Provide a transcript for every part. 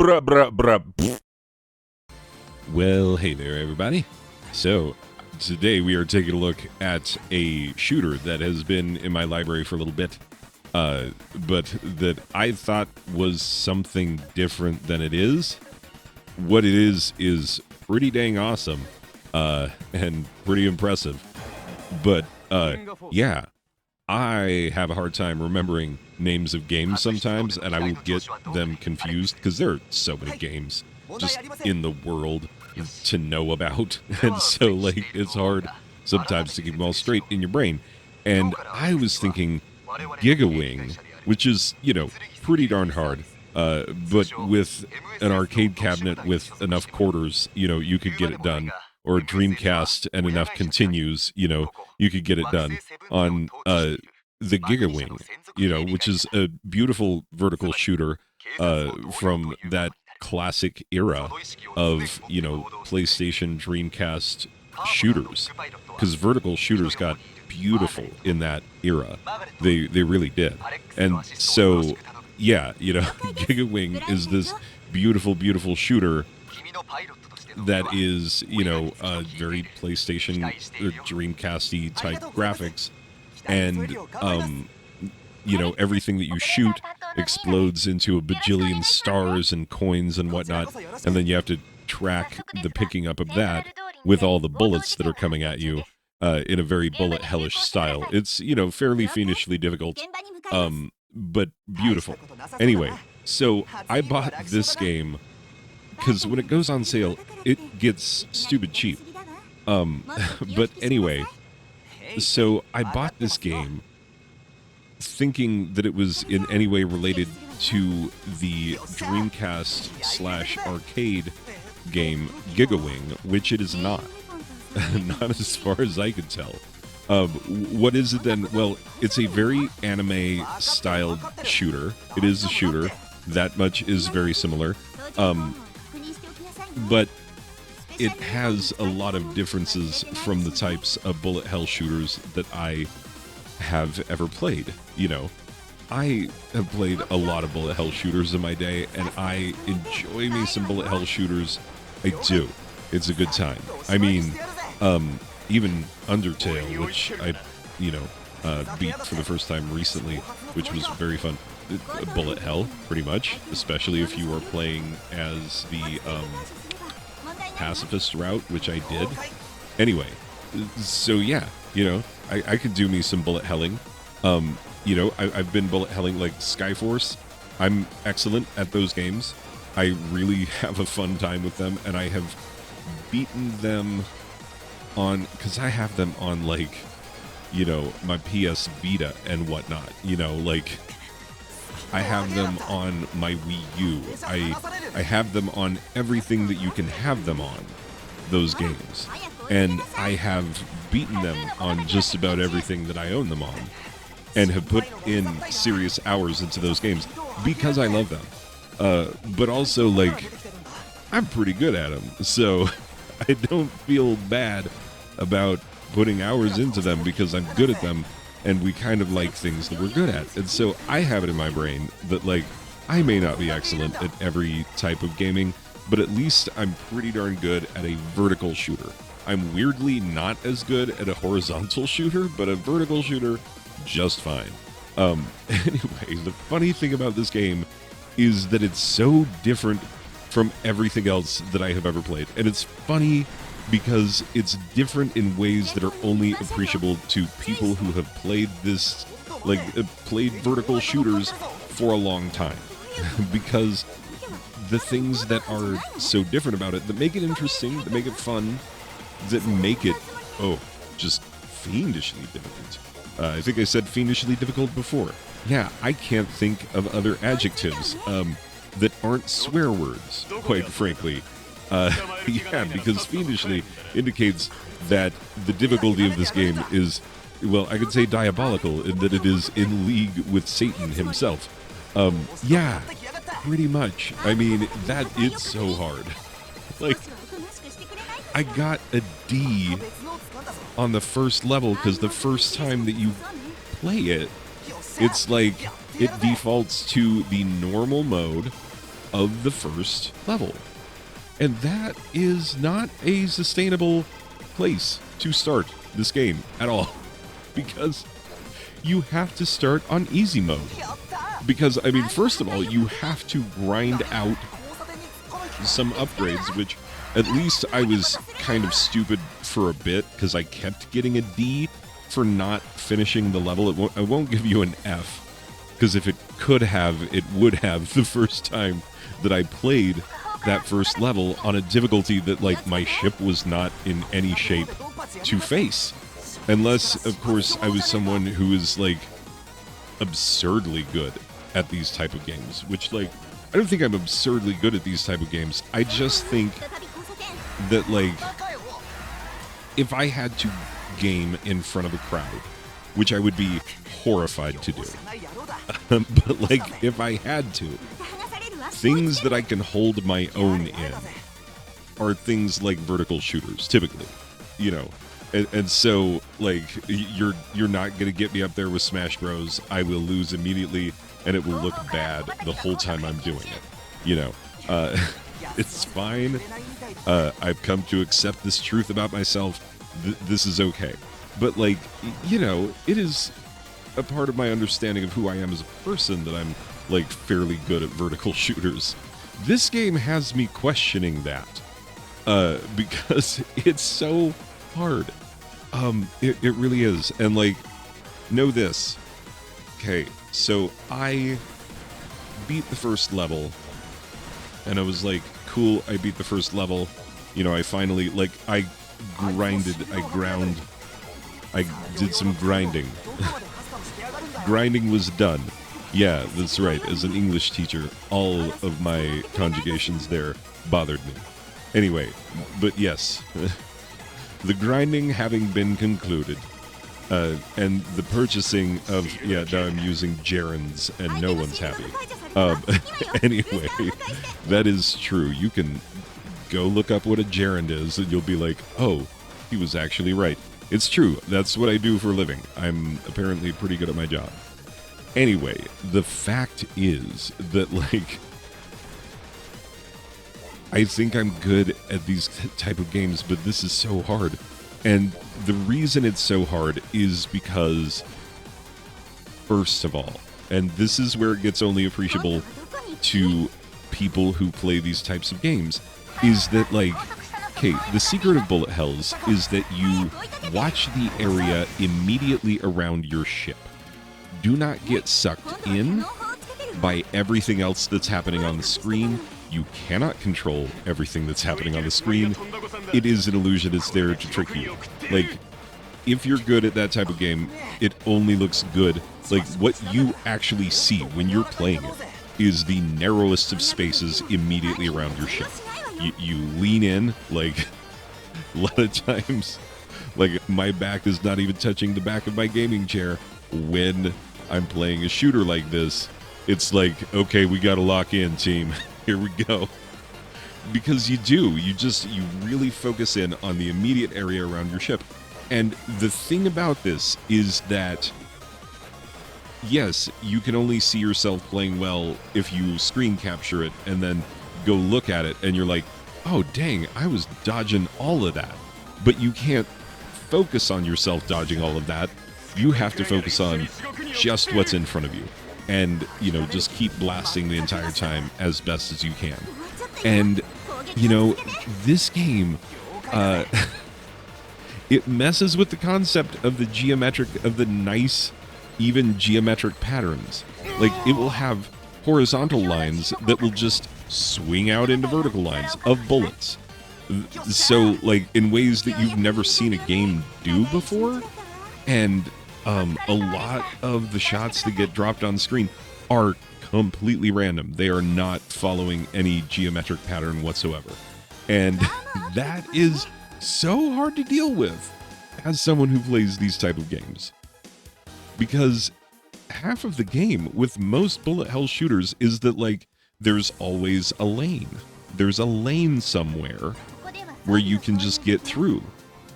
Bruh, bruh, bruh. Well, hey there, everybody. So, today we are taking a look at a shooter that has been in my library for a little bit, but that I thought was something different than it is. What it is pretty dang awesome, and pretty impressive. But, yeah. I have a hard time remembering names of games sometimes, and I will get them confused because there are so many games just in the world to know about, and so like it's hard sometimes to keep them all straight in your brain. And I was thinking Giga, which is, pretty darn hard, but with an arcade cabinet with enough quarters, you could get it done, or a Dreamcast and enough continues, you could get it done on the Giga, which is a beautiful vertical shooter from that classic era of, PlayStation, Dreamcast shooters, because vertical shooters got beautiful in that era. They really did. And so, yeah, Giga is this beautiful, beautiful shooter that is, very PlayStation or Dreamcasty type graphics, and everything that you shoot explodes into a bajillion stars and coins and whatnot, and then you have to track the picking up of that with all the bullets that are coming at you in a very bullet hellish style. It's, fairly fiendishly difficult, but beautiful. Anyway, so I bought this game because when it goes on sale, it gets stupid cheap. But anyway, so I bought this game thinking that it was in any way related to the Dreamcast / arcade game Giga, which it is not. Not as far as I could tell. What is it then? Well, it's a very anime-styled shooter. It is a shooter. That much is very similar. But it has a lot of differences from the types of bullet hell shooters that I have ever played. I have played a lot of bullet hell shooters in my day, and I enjoy me some bullet hell shooters. I do. It's a good time. I mean, even Undertale, which I, beat for the first time recently, which was very fun. Bullet hell, pretty much, especially if you are playing as the pacifist route, which I did. Anyway, so yeah, I could do me some bullet helling. I've been bullet helling like Skyforce. I'm excellent at those games. I really have a fun time with them, and I have beaten them because I have them on like, my PS Vita and whatnot, I have them on my Wii U. I have them on everything that you can have them on, those games. And I have beaten them on just about everything that I own them on, and have put in serious hours into those games because I love them. But also, I'm pretty good at them, so I don't feel bad about putting hours into them because I'm good at them. And we kind of like things that we're good at. And so I have it in my brain that, I may not be excellent at every type of gaming, but at least I'm pretty darn good at a vertical shooter. I'm weirdly not as good at a horizontal shooter, but a vertical shooter, just fine. Anyway, the funny thing about this game is that it's so different from everything else that I have ever played. And it's funny because it's different in ways that are only appreciable to people who have played this, played vertical shooters for a long time. Because the things that are so different about it, that make it interesting, that make it fun, that make it, just fiendishly difficult. I think I said fiendishly difficult before. Yeah, I can't think of other adjectives that aren't swear words, quite frankly. Yeah, because fiendishly indicates that the difficulty of this game is, well, I could say diabolical, in that it is in league with Satan himself. Yeah, pretty much. I mean, it's so hard. I got a D on the first level because the first time that you play it, it's it defaults to the normal mode, of the first level. And that is not a sustainable place to start this game at all. Because you have to start on easy mode. Because, I mean, first of all, you have to grind out some upgrades, which at least I was kind of stupid for a bit because I kept getting a D for not finishing the level. I won't give you an F, because if it could have, it would have the first time that I played that first level on a difficulty that, like, my ship was not in any shape to face. Unless, of course, I was someone who is, like, absurdly good at these type of games. Which, like, I don't think I'm absurdly good at these type of games. I just think that, like, if I had to game in front of a crowd, which I would be horrified to do, but, like, if I had to, things that I can hold my own in are things like vertical shooters, typically, you know. And so, like, you're not gonna get me up there with Smash Bros. I will lose immediately, and it will look bad the whole time I'm doing it. You know, it's fine. I've come to accept this truth about myself. This is okay. But, like, you know, it is a part of my understanding of who I am as a person that I'm, like, fairly good at vertical shooters. This game has me questioning that, because it's so hard. It really is. And, like, know this. Okay, so I beat the first level, and I was like, cool, I beat the first level. You know, I finally, like, I did some grinding. Grinding was done. Yeah, that's right. As an English teacher, all of my conjugations there bothered me. Anyway, but yes, the grinding having been concluded, and the purchasing of, yeah, now I'm using gerunds and no one's happy. Anyway, that is true. You can go look up what a gerund is and you'll be like, oh, he was actually right. It's true. That's what I do for a living. I'm apparently pretty good at my job. Anyway, the fact is that, like, I think I'm good at these type of games, but this is so hard. And the reason it's so hard is because, first of all, and this is where it gets only appreciable to people who play these types of games, is that, like, okay, the secret of bullet hells is that you watch the area immediately around your ship. Do not get sucked in by everything else that's happening on the screen. You cannot control everything that's happening on the screen. It is an illusion. It's there to trick you. Like, if you're good at that type of game, it only looks good. Like, what you actually see when you're playing it is the narrowest of spaces immediately around your ship. You lean in, like, a lot of times, like, my back is not even touching the back of my gaming chair when I'm playing a shooter like this. It's like, okay, we gotta lock in, team. Here we go. Because you really focus in on the immediate area around your ship. And the thing about this is that, yes, you can only see yourself playing well if you screen capture it and then go look at it and you're like, oh, dang, I was dodging all of that. But you can't focus on yourself dodging all of that. You have to focus on just what's in front of you. And, you know, just keep blasting the entire time as best as you can. And, you know, this game, it messes with the concept of the nice, even geometric patterns. Like, it will have horizontal lines that will just swing out into vertical lines of bullets. So, like, in ways that you've never seen a game do before. And a lot of the shots that get dropped on screen are completely random. They are not following any geometric pattern whatsoever. And that is so hard to deal with as someone who plays these type of games. Because half of the game with most bullet hell shooters is that, like, there's always a lane. There's a lane somewhere where you can just get through.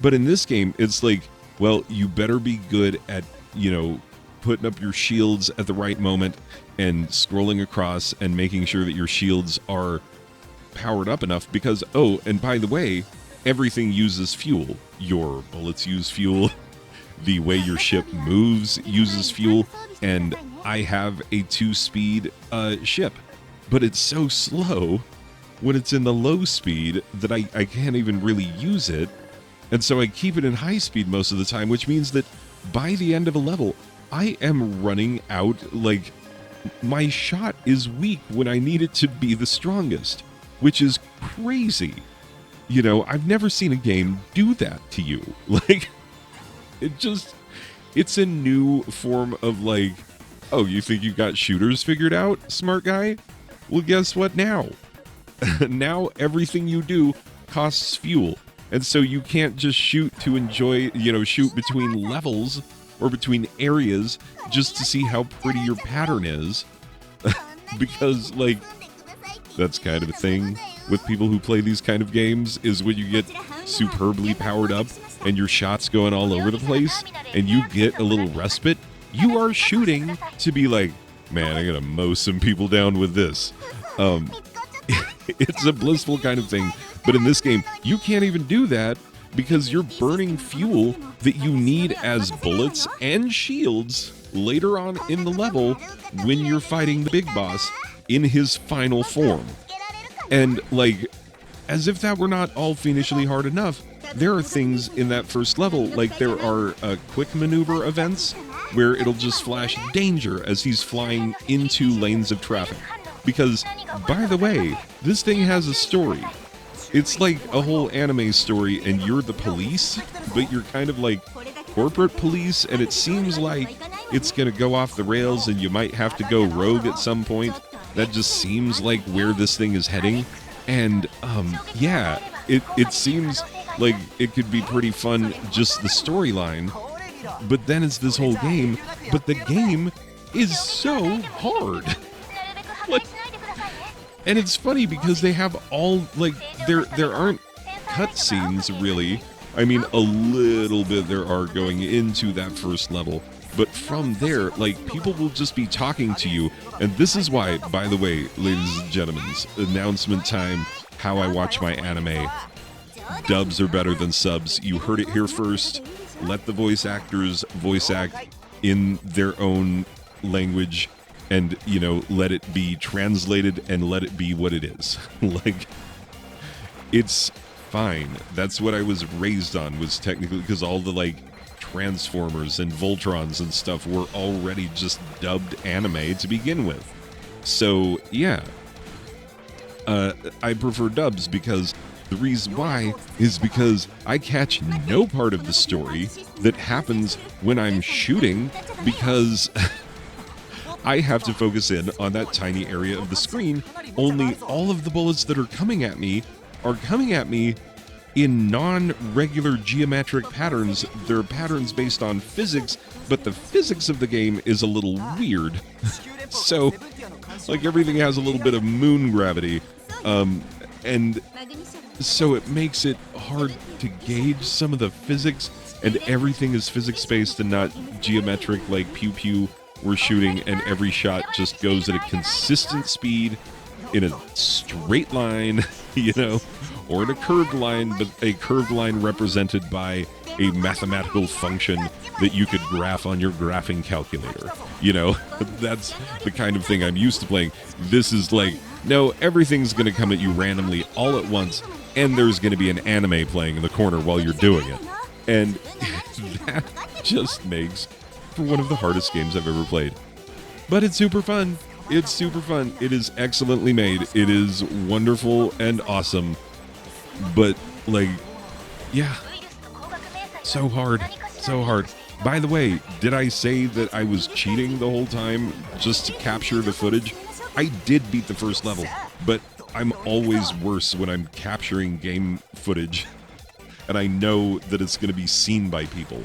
But in this game, it's like, well, you better be good at, you know, putting up your shields at the right moment and scrolling across and making sure that your shields are powered up enough because, oh, and by the way, everything uses fuel. Your bullets use fuel. The way your ship moves uses fuel. And I have a 2-speed ship, but it's so slow when it's in the low speed that I can't even really use it. And so I keep it in high speed most of the time, which means that by the end of a level, I am running out, like, my shot is weak when I need it to be the strongest, which is crazy. You know, I've never seen a game do that to you. Like, it's a new form of, like, oh, you think you got shooters figured out, smart guy? Well, guess what now? Now everything you do costs fuel. And so you can't just shoot to enjoy, you know, shoot between levels or between areas just to see how pretty your pattern is. Because, like, that's kind of a thing with people who play these kind of games, is when you get superbly powered up and your shots going all over the place and you get a little respite, you are shooting to be like, man, I gotta mow some people down with this. It's a blissful kind of thing. But in this game, you can't even do that because you're burning fuel that you need as bullets and shields later on in the level when you're fighting the big boss in his final form. And, like, as if that were not all fiendishly hard enough, there are things in that first level, like there are quick maneuver events where it'll just flash danger as he's flying into lanes of traffic. Because, by the way, this thing has a story. It's like a whole anime story, and you're the police, but you're kind of like corporate police, and it seems like it's going to go off the rails and you might have to go rogue at some point. That just seems like where this thing is heading. And, yeah, it seems like it could be pretty fun, just the storyline. But then it's this whole game, but the game is so hard. Like, and it's funny because they have all, like, there aren't cutscenes really. I mean, a little bit there are going into that first level, but from there, like, people will just be talking to you. And this is why, by the way, ladies and gentlemen, announcement time, how I watch my anime. Dubs are better than subs. You heard it here first. Let the voice actors voice act in their own language. And, you know, let it be translated and let it be what it is. Like, it's fine. That's what I was raised on, was technically, because all the, like, Transformers and Voltrons and stuff were already just dubbed anime to begin with. So, yeah. I prefer dubs because the reason why is because I catch no part of the story that happens when I'm shooting, because I have to focus in on that tiny area of the screen. Only all of the bullets that are coming at me in non-regular geometric patterns. They're patterns based on physics, but the physics of the game is a little weird. So, like, everything has a little bit of moon gravity, and so it makes it hard to gauge some of the physics, and everything is physics-based and not geometric, like pew-pew. We're shooting, and every shot just goes at a consistent speed in a straight line, you know, or in a curved line, but a curved line represented by a mathematical function that you could graph on your graphing calculator. You know, that's the kind of thing I'm used to playing. This is like, no, everything's going to come at you randomly all at once, and there's going to be an anime playing in the corner while you're doing it. And that just makes for one of the hardest games I've ever played. But it's super fun. It's super fun. It is excellently made. It is wonderful and awesome. But, like, yeah. So hard. So hard. By the way, did I say that I was cheating the whole time just to capture the footage? I did beat the first level, but I'm always worse when I'm capturing game footage. And I know that it's going to be seen by people.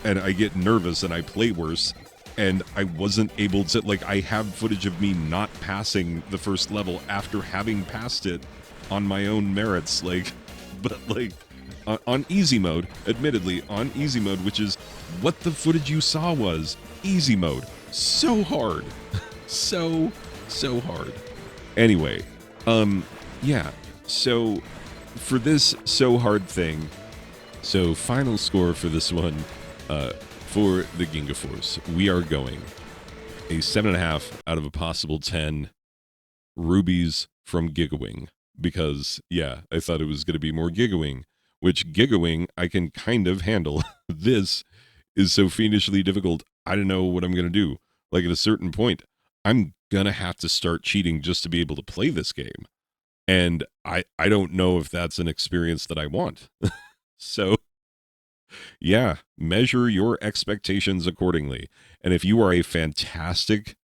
And I get nervous and I play worse, and I wasn't able to, like, I have footage of me not passing the first level after having passed it on my own merits, like, but, like, on easy mode, admittedly, on easy mode, which is what the footage you saw was. easy mode. So hard. So hard. Anyway, yeah. So for this so hard thing, so final score for this one, for the Ginga Force, we are going a 7.5 out of a possible 10 rubies from Gigawing. Because, yeah, I thought it was going to be more Gigawing, which Gigawing I can kind of handle. This is so fiendishly difficult, I don't know what I'm going to do. Like, at a certain point, I'm going to have to start cheating just to be able to play this game. And I don't know if that's an experience that I want. So, yeah, measure your expectations accordingly. And if you are a fantastic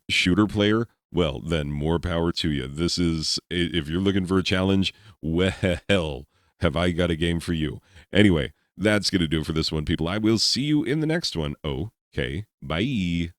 shooter player, well, then more power to you. This is, if you're looking for a challenge, well, have I got a game for you. Anyway, that's going to do it for this one, people. I will see you in the next one. Okay, bye.